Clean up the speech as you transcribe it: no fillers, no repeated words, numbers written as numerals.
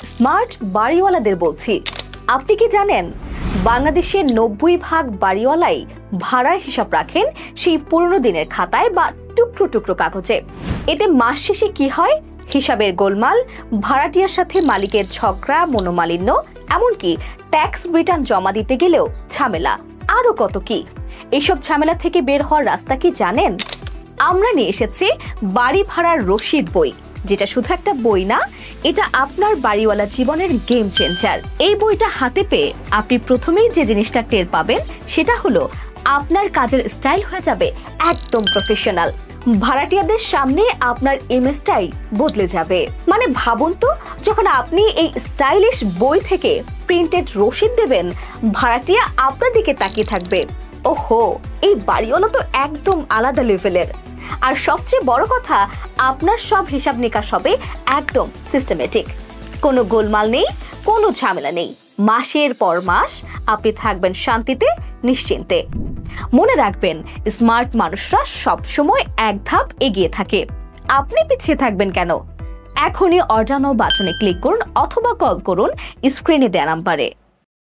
Smart বাড়িওয়ালাদের বলছি, আপনি কি জানেন বাংলাদেশের 90% বাড়িওয়ালাই ভাড়ার হিসাব রাখেন সেই পুরনো দিনের খাতায় বা টুকরো টুকরো কাগজে। এতে মাস শেষে কি হয়? হিসাবের গোলমাল, ভাড়াটিয়ার সাথে মালিকের ঝগড়া, মনোমালিন্য, এমনকি ট্যাক্স রিটার্ন জমা দিতে গেলেও ঝামেলা, আরো কত কি। এইসব ঝামেলা থেকে বের হওয়ার রাস্তা কি জানেন? আমরা নিয়ে এসেছি বাড়ি ভাড়ার রসিদ বই, যেটা শুধু একটা বই না, এটা আপনার বাড়িওয়ালা জীবনের গেম চেঞ্জার। এই বইটা হাতে পেয়ে আপনি প্রথমেই যে জিনিসটা টের পাবেন সেটা হলো আপনার কাজের স্টাইল হয়ে যাবে একদম প্রফেশনাল। ভাড়াটিয়াদের সামনে আপনার ইমেজটাই বদলে যাবে। মানে ভাবুন তো, যখন আপনি এই স্টাইলিশ বই থেকে প্রিন্টেড রসিদ দেবেন, ভাড়াটিয়া আপনার দিকে তাকিয়ে থাকবে, ওহো এই বাড়িওয়ালা তো একদম আলাদা লেভেলের। আর সবচেয়ে বড় কথা, আপনার সব হিসাব নিকাশ হবে একদম সিস্টেমেটিক, কোনো গোলমাল নেই, কোনো ঝামেলা নেই। মাসের পর মাস আপনি থাকবেন শান্তিতে, নিশ্চিন্তে। মনে রাখবেন, স্মার্ট মানুষরা সবসময় এক ধাপ এগিয়ে থাকে। আপনি পিছিয়ে থাকবেন কেন? এখনই অর্ডার নাও বাটনে ক্লিক করুন অথবা কল করুন স্ক্রিনে দেওয়া নাম্বারে।